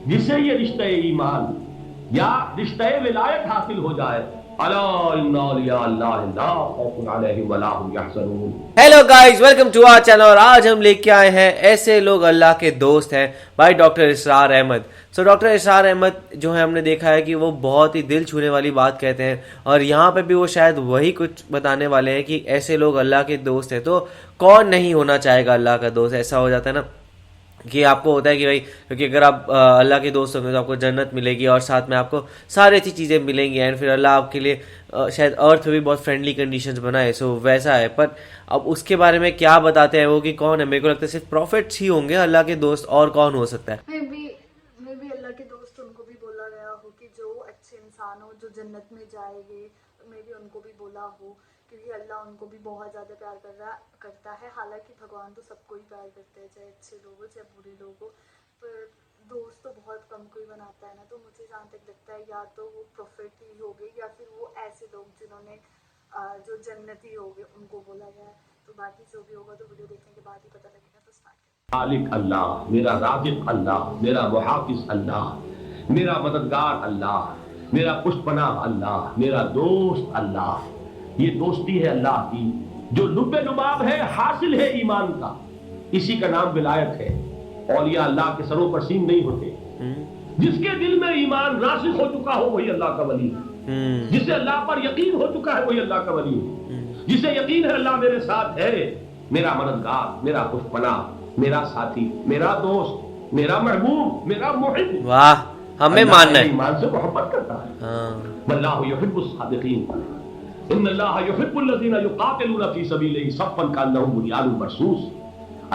جسے یہ رشتہ ایمان یا رشتہ ولایت حاصل ہو جائے، الا ان اولیاء اللہ لا خوف علیہم ولا هم یحزنون۔ Hello guys, welcome to our channel, اور آج ہم لے کے آئے ہیں ایسے لوگ اللہ کے دوست ہیں by doctor Israr Ahmed. So doctor Israr Ahmed جو ہے، ہم نے دیکھا ہے کہ وہ بہت ہی دل چھونے والی بات کہتے ہیں، اور یہاں پہ بھی وہ شاید وہی کچھ بتانے والے ہیں کہ ایسے لوگ اللہ کے دوست ہیں۔ تو کون نہیں ہونا چاہے گا اللہ کا دوست؟ ایسا ہو جاتا ہے نا کہ آپ کو ہوتا ہے کہ بھائی، کیونکہ اگر آپ اللہ کے دوست ہوں گے تو آپ کو جنت ملے گی، اور ساتھ میں آپ کو ساری اچھی چیزیں ملیں گی، اینڈ پھر اللہ آپ کے لیے شاید ارتھ بھی بہت فرینڈلی کنڈیشنز بنائے۔ سو ویسا ہے، پر اب اس کے بارے میں کیا بتاتے ہیں وہ کہ کون ہے؟ میرے کو لگتا ہے صرف پروفیٹس ہی ہوں گے اللہ کے دوست، اور کون ہو سکتا ہے؟ میں بھی اللہ کے دوست ان کو بھی بولا گیا ہو کہ جو اچھے انسان ہو، جو جنت میں جائے گے، میں بھی ان کو بھی بولا ہو، کیونکہ اللہ ان کو بھی بہت زیادہ پیار کرتا ہے۔ حالانکہ بھگوان تو سب کو ہی پیار کرتے ہیں، چاہے اچھے لوگ ہو چاہے برے لوگ ہو، پر دوست تو بہت کم کوئی بناتا ہے نا۔ تو مجھے جہاں تک لگتا ہے یا تو وہ پروفیٹ ہی ہو گئے، یا پھر وہ ایسے لوگ جنہوں نے جو جنتی ہو گئے ان کو بولا گیا ہے۔ تو باقی جو بھی ہوگا تو ویڈیو دیکھنے کے بعد ہی پتہ لگے گا۔ تو اسٹارٹ کریں۔ خالق اللہ، میرا رازق اللہ، میرا محافظ اللہ، میرا مددگار اللہ، میرا پشت پناہ اللہ، میرا دوست اللہ۔ یہ دوستی ہے اللہ کی جو لب لباب ہے، حاصل ہے ایمان کا، اسی کا نام ولایت ہے۔ اولیاء اللہ کے سروں پر سین نہیں ہوتے، جس کے دل میں ایمان راسخ ہو چکا ہو وہی اللہ کا ولی ہے، جسے اللہ پر یقین ہو چکا ہے وہی اللہ کا ولی ہے، جسے یقین ہے اللہ میرے ساتھ ہے، میرا مددگار، میرا پشت پناہ، میرا ساتھی، میرا دوست، میرا محبوب، میرا محب۔ واہ، ہمیں ماننا ہے، ایمان سے محبت کرتا ہے۔ واللہ یحب الصادقین، ان اللہ یحب الذین یقاتلون فی سبیلہ صفا کانہم بنیان مرصوص۔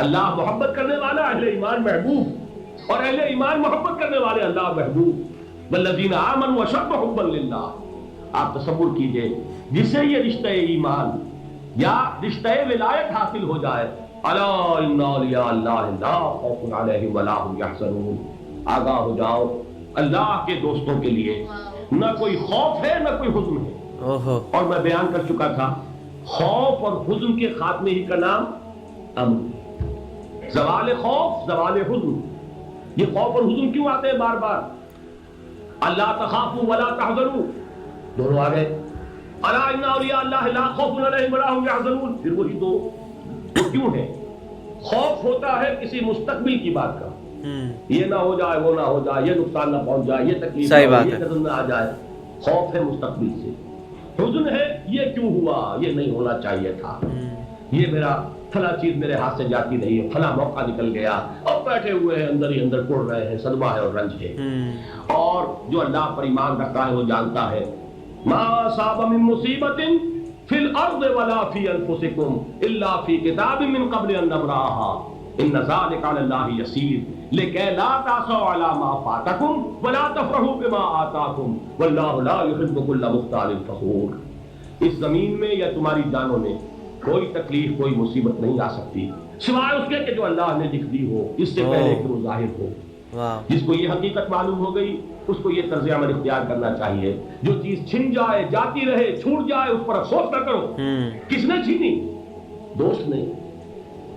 اللہ محبت کرنے والا، اہل ایمان محبوب، اور اہل ایمان محبت کرنے والے اللہ محبوب۔ والذین آمنوا اشد حبا للہ۔ آپ تصور کیجئے، جسے یہ رشتہ ایمان یا رشتہ ولایت حاصل ہو جائے، الا ان اولیاء اللہ لا خوف علیہم ولا هم یحزنون۔ آگاہ ہو جاؤ، اللہ کے دوستوں کے لیے نہ کوئی خوف ہے نہ کوئی حزن ہے۔ اور میں بیان کر چکا تھا، خوف اور حزن کے خاتمے ہی کا نام امن۔ زوال خوف، زوال حزن۔ یہ خوف اور حزن کیوں آتے ہیں بار بار؟ اللہ تخافوا ولا تحزنوا، دونوں آ گئے۔ الا ان اولیاء اللہ لا خوف علیہم ولا هم یحزنون، پھر وہی دو۔ وہ کیوں ہے؟ خوف ہوتا ہے کسی مستقبل کی بات کا، یہ نہ ہو جائے، وہ نہ ہو جائے، یہ نقصان نہ پہنچ جائے، یہ تکلیف نہ ہو، یہ قدم نہ آ جائے۔ خوف ہے مستقبل سے۔ حزن ہے یہ کیوں ہوا، یہ نہیں ہونا چاہیے تھا، یہ میرا فلاں چیز میرے ہاتھ سے جاتی رہی ہے، فلاں موقع نکل گیا، اب بیٹھے ہوئے ہیں اندر ہی اندر کڑ رہے ہیں، صدمہ ہے اور رنج ہے۔ اور جو اللہ پر ایمان رکھتا ہے وہ جانتا ہے، ما اصاب من مصیبت فی الارض ولا فی انفسکم الا فی کتاب من قبل ان نبرأها ان ذلک علی اللہ یسیر لکی لا تأسوا علی ما فاتکم ولا تفرحوا بما آتاکم واللہ لا یحب کل مختال فخور۔ اس زمین میں یا تمہاری جانوں میں کوئی تکلیف، کوئی مصیبت نہیں آ سکتی سوائے اس کے کہ جو اللہ نے لکھ دی ہو، اس سے پہلے کہ وہ ظاہر ہو۔ جس کو یہ حقیقت معلوم ہو گئی اس کو یہ طرز عمل اختیار کرنا چاہیے، جو چیز چھن جائے، جاتی رہے، چھوٹ جائے، اس پر افسوس نہ کرو۔ کس نے چھینی؟ دوست نے۔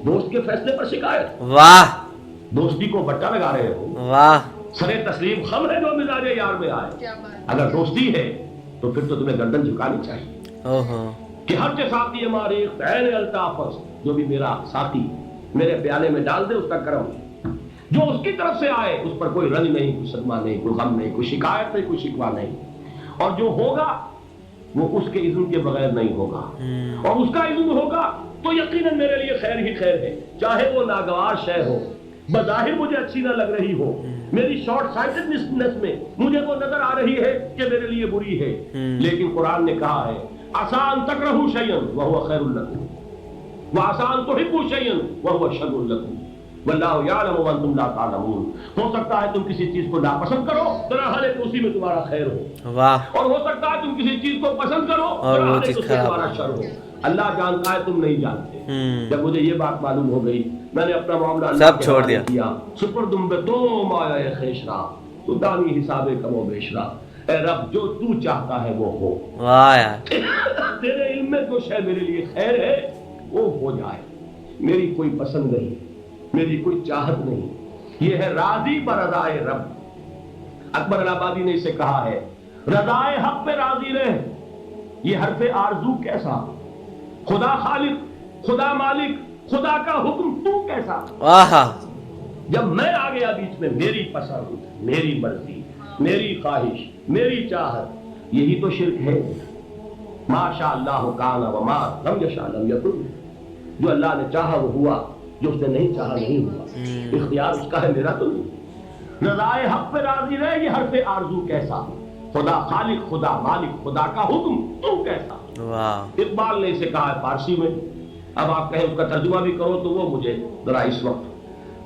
دوست کے فیصلے پر شکایت؟ واہ، دوستی کو بٹا لگا رہے ہو؟ واہ، سرے تسلیم خم ہے جو مزاج یار میں آئے۔ اگر دوستی ہے تو پھر تو تمہیں گردن جھکانی چاہیے کہ ہر کے ساتھی ہماری عین الطافظ، جو بھی میرا ساتھی میرے پیالے میں ڈال دے اس کا کرم، جو اس کی طرف سے آئے اس پر کوئی رنج نہیں، کوئی صدمہ نہیں، کوئی غم نہیں، کوئی شکایت نہیں، کوئی شکوہ نہیں، اور جو ہوگا وہ اس کے اذن کے بغیر نہیں ہوگا، اور اس کا اذن ہوگا تو یقیناً میرے لیے خیر ہی خیر ہے، چاہے وہ ناگوار شے ہو، بظاہر مجھے اچھی نہ لگ رہی ہو، میری شارٹ سائٹڈنس میں مجھے وہ نظر آ رہی ہے کہ میرے لیے بری ہے، لیکن قرآن نے کہا ہے عسیٰ ان تکرہوا شیئا وہو خیر لکم وعسیٰ ان تحبوا شیئا وہو شر لکم واللہ یعلم وانتم لا تعلمون۔ ہو سکتا ہے تم کسی چیز کو ناپسند کرو، بہرحال اسی میں تمہارا خیر ہو، اور ہو سکتا ہے تم کسی چیز کو پسند کرو، بہرحال اس میں تمہارا شر ہو۔ اللہ جانتا ہے، تم نہیں جانتے۔ جب مجھے یہ بات معلوم ہو گئی میں نے اپنا معاملہ اللہ کے حوالے کیا۔ سپردم بے تو مایا خیشرا تو دانی حساب کم و بیشرا، اے رب جو تو چاہتا ہے وہ ہو۔ تیرے علم میں جو شے میرے لیے خیر ہے وہ ہو جائے، میری کوئی پسند نہیں، میری کوئی چاہت نہیں، یہ ہے راضی برضائے رب، اکبر الہآبادی نے اسے کہا ہے رضائے حق پہ راضی رہ، یہ حرف آرزو کیسا، خدا خالق، خدا مالک، خدا کا حکم تو کیسا، آہا جب میں آ گیا بیچ میں میری پسند، میری مرضی، میری خواہش، میری چاہت، یہی تو شرک ہے۔ ما شاء اللہ کان وما لم یشاء لم یکن، جو اللہ نے چاہا وہ ہوا، جو اس نے نہیں چاہا نہیں ہوا، اختیار اس کا ہے، میرا تو نہیں۔ رضائے حق پہ راضی رہے، یہ حرف آرزو کیسا، خدا خالق، خدا مالک، خدا کا حکم تو کیسا۔ واہ، اقبال نے اسے کہا ہے فارسی میں، اب آپ کہیں اس کا ترجمہ بھی کرو تو وہ مجھے ذرا اس وقت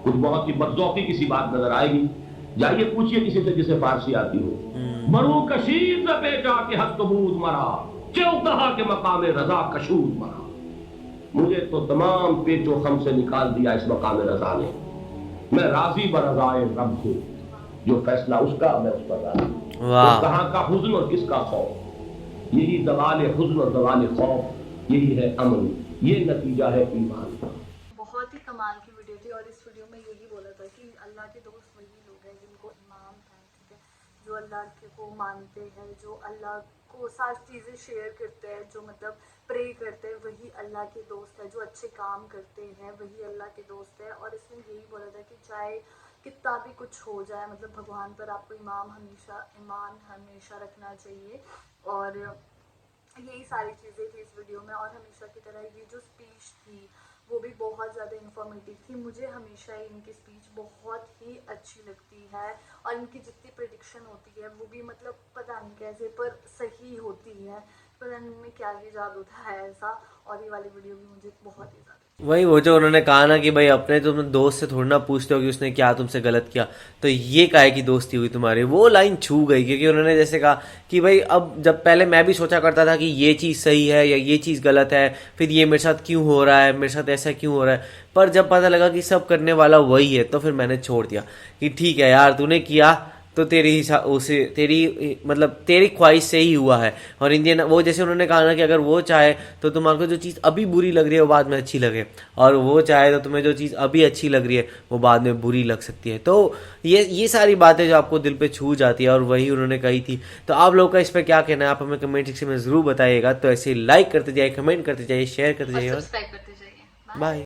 کچھ بہت ہی بدذوقی کسی بات نظر آئے گی۔ جائیے پوچھئے کسی سے جسے فارسی آتی ہو، مرو کشید ز بیٹا کے حق بود مرا، کیوں کہا کہ مقام رضا کشود مرا۔ مجھے تو تمام پیچ و خم سے نکال دیا اس مقام رضا نے، میں راضی برضائے رب ہوں، جو فیصلہ اس کا میں اس پر راضی ہوں۔ واہ، کہاں کا حزن اور کس کا خوف، یہی زوال حزن اور زوال خوف، یہی ہے امن، یہ نتیجہ ہے ایمان کا۔ بہت ہی کمال کی ویڈیو تھی، اور اس ویڈیو میں یہی بولا تھا کہ اللہ کے دوست وہی لوگ ہیں جن کو امام ہے، ٹھیک ہے، جو اللہ کو مانتے ہیں، جو اللہ کو ساری چیزیں شیئر کرتے ہیں، جو مطلب پرے کرتے ہیں، وہی اللہ کے دوست ہے، جو اچھے کام کرتے ہیں وہی اللہ کے دوست ہے۔ اور اس میں یہی بولا تھا کہ چاہے کتنا بھی کچھ ہو جائے، مطلب بھگوان پر آپ کو ایمان ہمیشہ رکھنا چاہیے۔ اور یہی ساری چیزیں تھی اس ویڈیو میں، اور ہمیشہ کی طرح یہ جو اسپیچ تھی وہ بھی بہت زیادہ انفارمیٹیو تھی۔ مجھے ہمیشہ ان کی اسپیچ بہت ہی اچھی لگتی ہے، اور ان کی جتنی پریڈکشن ہوتی ہے وہ بھی مطلب پتہ نہیں کیسے پر صحیح ہوتی ہے، پر ان میں کیا ہی جادو تھا ایسا۔ اور یہ والی ویڈیو بھی مجھے بہت ہی زیادہ، وہی وہ جو انہوں نے کہا نا کہ بھائی اپنے تم دوست سے تھوڑا نہ پوچھتے ہو کہ اس نے کیا تم سے غلط کیا، تو یہ کہے کی دوستی ہوئی تمہاری، وہ لائن چھو گئی، کیونکہ انہوں نے جیسے کہا کہ بھائی اب جب پہلے میں بھی سوچا کرتا تھا کہ یہ چیز صحیح ہے یا یہ چیز غلط ہے، پھر یہ میرے ساتھ کیوں ہو رہا ہے، میرے ساتھ ایسا کیوں ہو رہا ہے، پر جب پتہ لگا کہ سب کرنے والا وہی ہے تو پھر میں نے چھوڑ دیا کہ ٹھیک ہے یار، تو نے کیا تو تیری خواہش سے ہی ہوا ہے۔ اور انڈین وہ جیسے انہوں نے کہا نا کہ اگر وہ چاہے تو تمہارے کو جو چیز ابھی بری لگ رہی ہے وہ بعد میں اچھی لگے، اور وہ چاہے تو تمہیں جو چیز ابھی اچھی لگ رہی ہے وہ بعد میں بری لگ سکتی ہے۔ تو یہ ساری باتیں جو آپ کو دل پہ چھو جاتی ہے، اور وہی انہوں نے کہی تھی۔ تو آپ لوگوں کا اس پہ کیا کہنا ہے آپ ہمیں کمنٹ سیکشن میں ضرور بتائیے گا۔ تو ایسے لائک کرتے جائیے، کمنٹ کرتے جائیے، شیئر کرتے جائیے، اور سبسکرائب کرتے جائیے۔ بائے۔